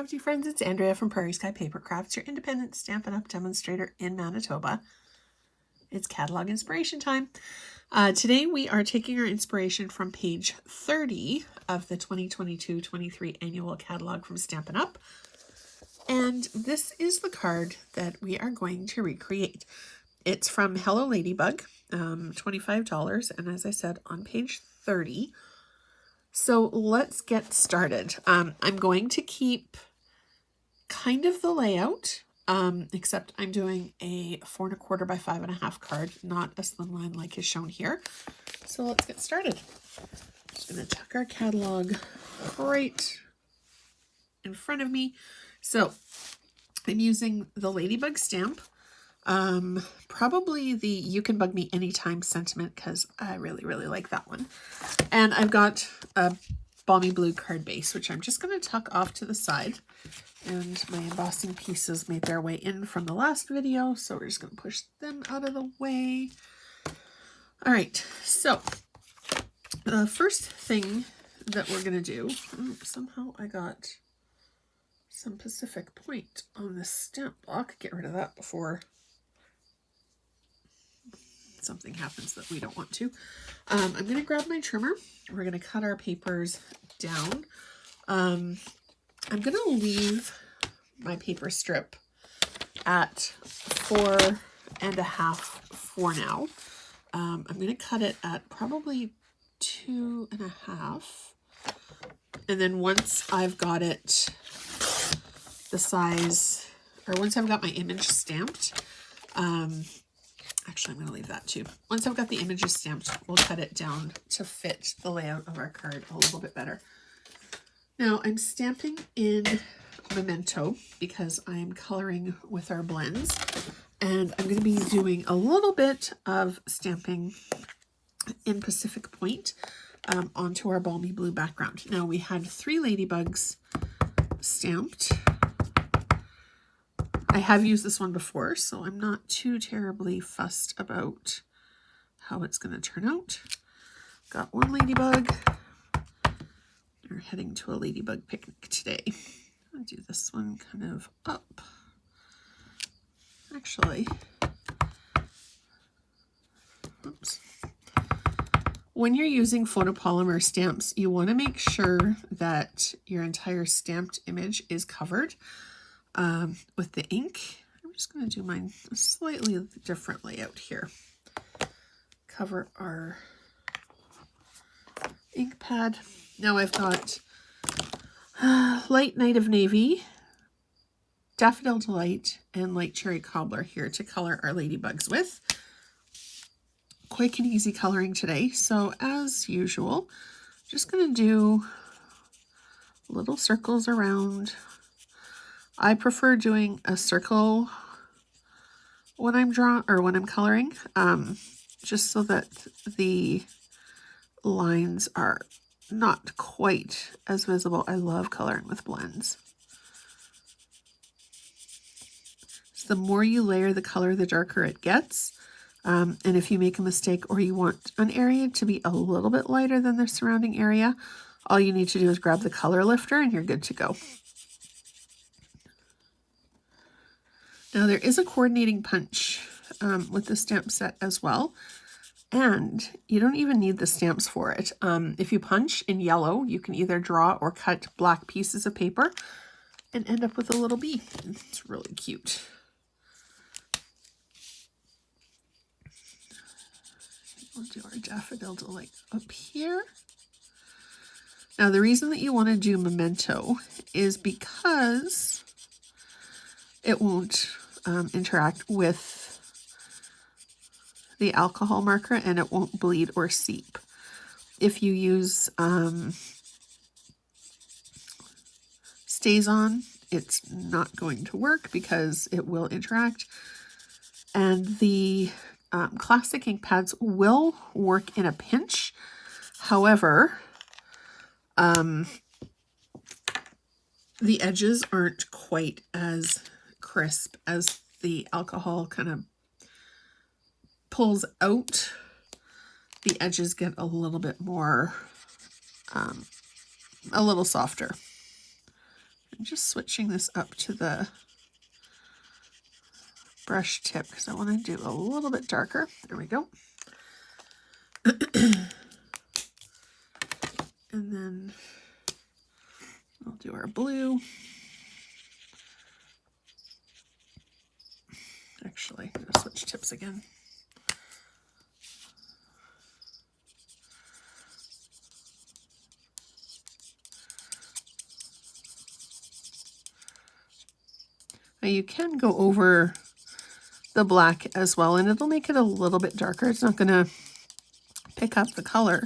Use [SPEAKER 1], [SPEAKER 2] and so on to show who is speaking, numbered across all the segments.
[SPEAKER 1] crafty friends, it's Andrea from Prairie Sky Paper Crafts, your independent Stampin' Up! Demonstrator in Manitoba. It's catalog inspiration time. Today we are taking our inspiration from page 30 of the 2022-23 annual catalog from Stampin' Up! And this is the card that we are going to recreate. It's from Hello Ladybug, $25, and as I said, on page 30. So let's get started. I'm going to keep kind of the layout, except I'm doing a 4 1/4 by 5 1/2 card, not a slim line like is shown here. So let's get started. Just going to tuck our catalog right in front of me. So I'm using the Ladybug stamp. Probably the You Can Bug Me Anytime sentiment, because I really like that one. And I've got a balmy blue card base, which I'm just going to tuck off to the side. And my embossing pieces made their way in from the last video, so we're just going to push them out of the way. All right, so the first thing that we're going to do, somehow I got some Pacific Point on this stamp block. Get rid of that before something happens that we don't want to. I'm going to grab my trimmer. We're going to cut our papers down. I'm going to leave my paper strip at 4 1/2 for now. I'm going to cut it at probably 2 1/2. And then once I've got it the size, or once I've got my image stamped, actually, I'm going to leave that too. Once I've got the images stamped, we'll cut it down to fit the layout of our card a little bit better. Now, I'm stamping in Memento because I'm coloring with our blends. And I'm going to be doing a little bit of stamping in Pacific Point onto our balmy blue background. Now, we had 3 ladybugs stamped. I have used this one before, so I'm not too terribly fussed about how it's going to turn out. Got 1 ladybug. We're heading to a ladybug picnic today. I'll do this one kind of up. Actually, oops. When you're using photopolymer stamps, you want to make sure that your entire stamped image is covered with the ink. I'm just going to do mine a slightly different layout here. Cover our ink pad. Now I've got Light Night of Navy, Daffodil Delight, and Light Cherry Cobbler here to color our ladybugs with. Quick and easy coloring today. So as usual, I'm just going to do little circles around. I prefer doing a circle when I'm coloring, just so that the lines are not quite as visible. I love coloring with blends. So the more you layer the color, the darker it gets. And if you make a mistake or you want an area to be a little bit lighter than the surrounding area, all you need to do is grab the color lifter and you're good to go. Now there is a coordinating punch with the stamp set as well, and you don't even need the stamps for it. If you punch in yellow, you can either draw or cut black pieces of paper and end up with a little bee. It's really cute. We'll do our Daffodil Delight up here. Now the reason that you want to do Memento is because it won't interact with the alcohol marker and it won't bleed or seep. If you use Stays On, it's not going to work because it will interact. And the classic ink pads will work in a pinch. However, the edges aren't quite as crisp as the alcohol kind of pulls out. The edges get a little bit more, a little softer. I'm just switching this up to the brush tip because I want to do a little bit darker. There we go. And then I'll do our blue. Actually, I'm going to switch tips again. Now you can go over the black as well, and it'll make it a little bit darker. It's not going to pick up the color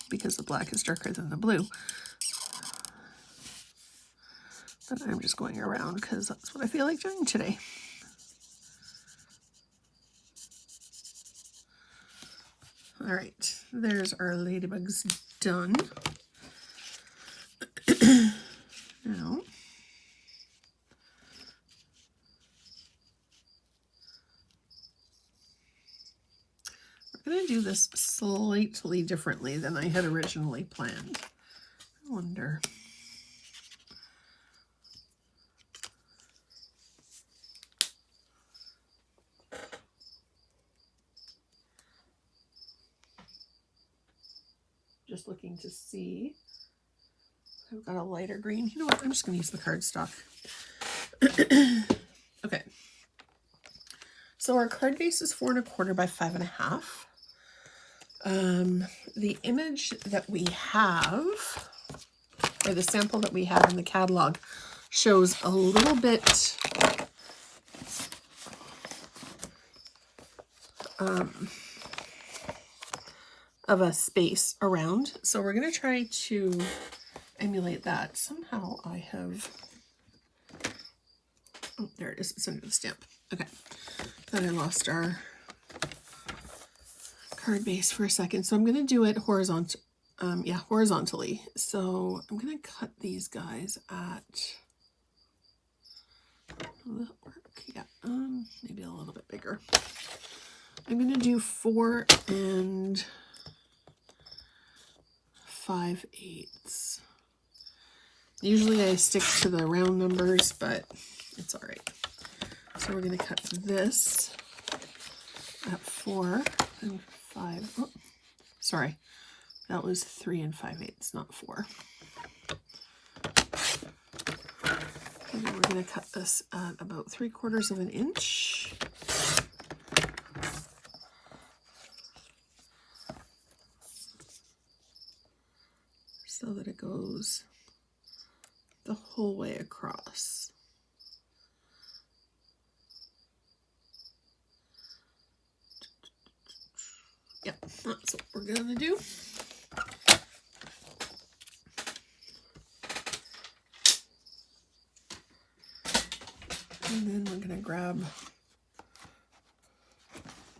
[SPEAKER 1] because the black is darker than the blue. But I'm just going around because that's what I feel like doing today. All right, there's our ladybugs done. Now, we're going to do this slightly differently than I had originally planned. I wonder. Just looking to see. I've got a lighter green. You know what? I'm just going to use the cardstock. Okay. So our card base is 4 1/4 by 5 1/2. The image that we have, or the sample that we have in the catalog, shows a little bit of a space around. So we're going to try to emulate that. Somehow I have, oh, there it is. It's under the stamp. Okay. Thought I lost our card base for a second. So I'm going to do it horizontally. So I'm going to cut these guys at, will that work? Yeah, maybe a little bit bigger. I'm going to do 4 5/8. Usually I stick to the round numbers, but it's all right. So we're going to cut this at 4 and 5. Oh, sorry, that was 3 5/8, not 4. And then we're going to cut this at about 3/4 of an inch. So that it goes the whole way across. Yep, that's what we're gonna do. And then we're gonna grab,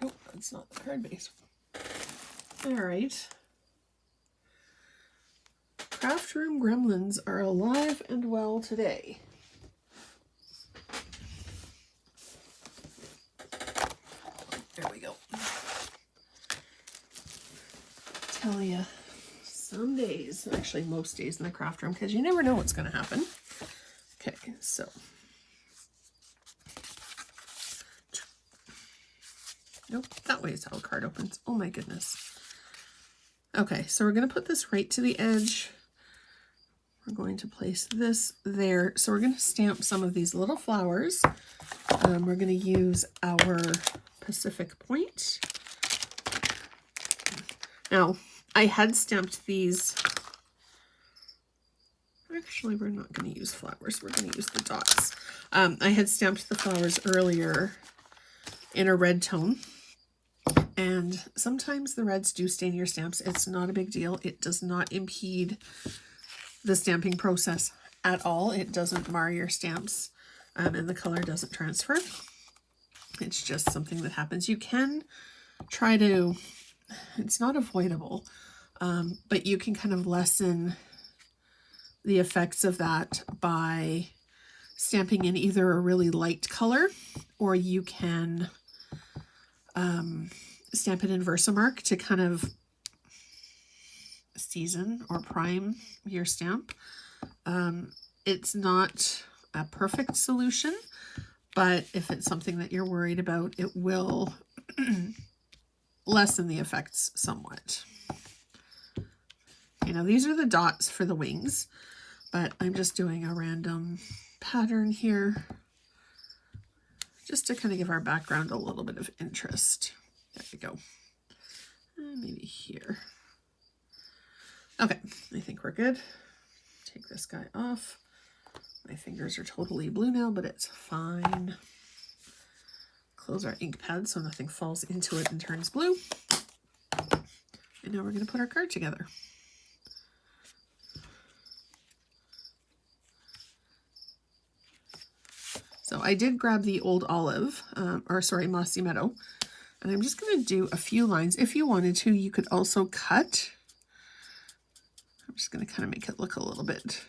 [SPEAKER 1] oh, that's not the card base. All right. Craft room gremlins are alive and well today. There we go. Tell ya, some days, actually most days in the craft room, because you never know what's going to happen. Okay, so nope, that way is how a card opens. Oh my goodness. Okay, so we're going to put this right to the edge. We're going to place this there. So we're going to stamp some of these little flowers. We're going to use our Pacific Point. Now, I had stamped these. Actually, we're not going to use flowers. We're going to use the dots. I had stamped the flowers earlier in a red tone. And sometimes the reds do stain your stamps. It's not a big deal. It does not impede the stamping process at all. It doesn't mar your stamps, and the color doesn't transfer. It's just something that happens. You can try to, it's not avoidable, but you can kind of lessen the effects of that by stamping in either a really light color, or you can stamp it in Versamark to kind of season or prime your stamp. It's not a perfect solution, but if it's something that you're worried about, it will lessen the effects somewhat. You know, these are the dots for the wings, but I'm just doing a random pattern here just to kind of give our background a little bit of interest. There we go. Maybe here. Okay, I think we're good. Take this guy off. My fingers are totally blue now, but it's fine. Close our ink pad so nothing falls into it and turns blue. And now we're going to put our card together. So I did grab the Old Olive, Mossy Meadow, and I'm just going to do a few lines. If you wanted to, you could also cut. I'm just going to kind of make it look a little bit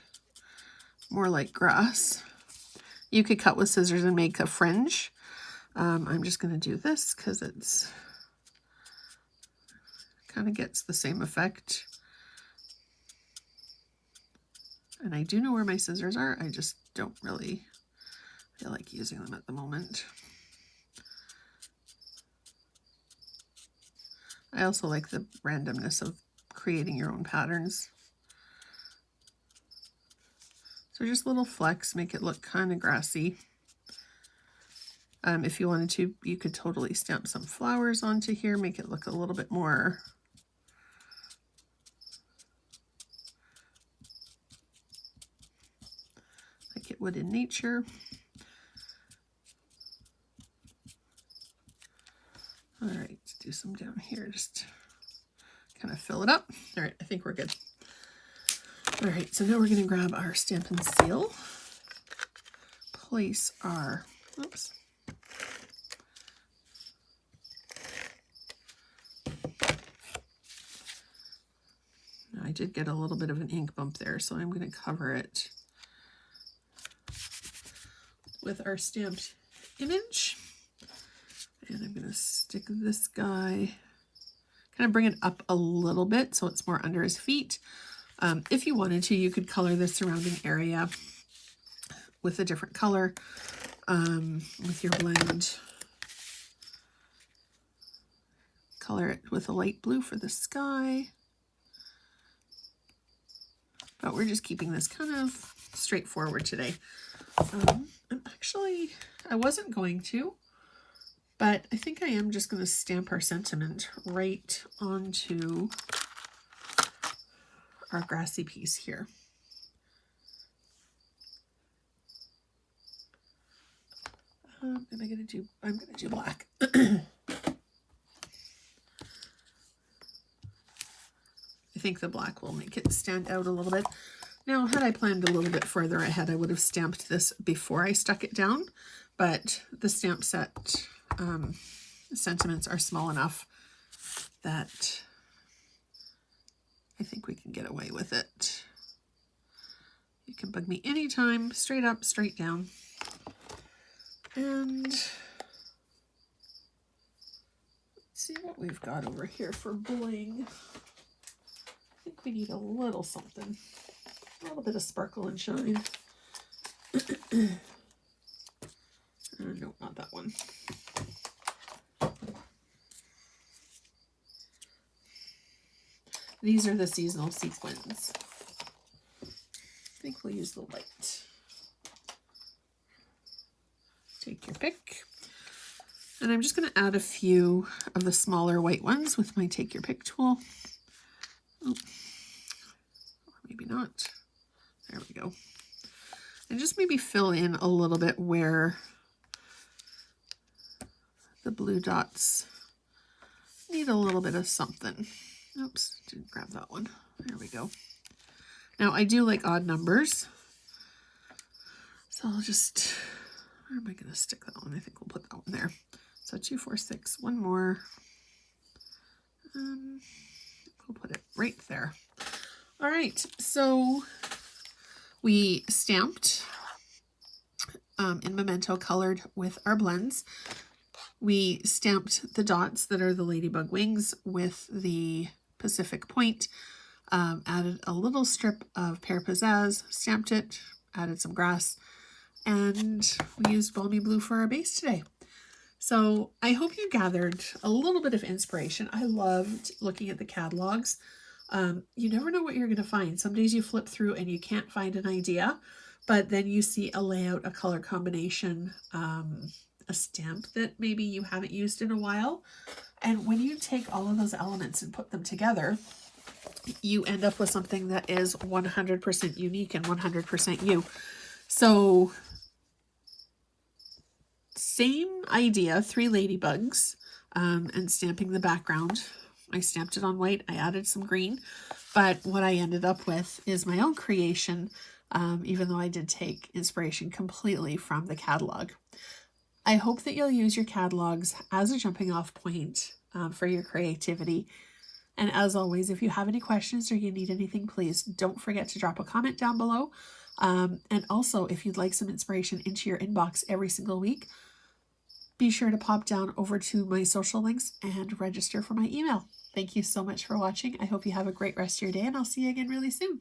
[SPEAKER 1] more like grass. You could cut with scissors and make a fringe. I'm just going to do this because it's kind of gets the same effect. And I do know where my scissors are. I just don't really feel like using them at the moment. I also like the randomness of creating your own patterns. So just little flecks make it look kind of grassy. If you wanted to, you could totally stamp some flowers onto here, make it look a little bit more like it would in nature. All right, let's do some down here, just kind of fill it up. All right, I think we're good. All right, so now we're going to grab our Stampin' Seal, place our, oops, now I did get a little bit of an ink bump there, so I'm going to cover it with our stamped image. And I'm going to stick this guy, kind of bring it up a little bit so it's more under his feet. If you wanted to, you could color the surrounding area with a different color with your blend. Color it with a light blue for the sky. But we're just keeping this kind of straightforward today. I wasn't going to, but I think I am just going to stamp our sentiment right onto our grassy piece here. I'm gonna do black. I think the black will make it stand out a little bit. Now, had I planned a little bit further ahead, I would have stamped this before I stuck it down, but the stamp set sentiments are small enough that I think we can get away with it. You can bug me anytime, straight up, straight down. And let's see what we've got over here for bling. I think we need a little something, a little bit of sparkle and shine. No, not that one. These are the seasonal sequins. I think we'll use the light. Take your pick. And I'm just going to add a few of the smaller white ones with my Take Your Pick tool. Oh, or maybe not. There we go. And just maybe fill in a little bit where the blue dots need a little bit of something. Oops, didn't grab that one. There we go. Now, I do like odd numbers. So I'll just, where am I going to stick that one? I think we'll put that one there. So 2, 4, 6, one more. We'll put it right there. All right, so we stamped in Memento colored with our blends. We stamped the dots that are the ladybug wings with the Pacific Point. Added a little strip of Pear Pizzazz, stamped it, added some grass, and we used Balmy Blue for our base today. So I hope you gathered a little bit of inspiration. I loved looking at the catalogs. You never know what you're going to find. Some days you flip through and you can't find an idea, but then you see a layout, a color combination, a stamp that maybe you haven't used in a while. And when you take all of those elements and put them together, you end up with something that is 100% unique and 100% you. So same idea, 3 ladybugs, and stamping the background. I stamped it on white, I added some green, but what I ended up with is my own creation, even though I did take inspiration completely from the catalog. I hope that you'll use your catalogs as a jumping off point for your creativity. And as always, if you have any questions or you need anything, please don't forget to drop a comment down below. And also, if you'd like some inspiration into your inbox every single week, be sure to pop down over to my social links and register for my email. Thank you so much for watching. I hope you have a great rest of your day, and I'll see you again really soon.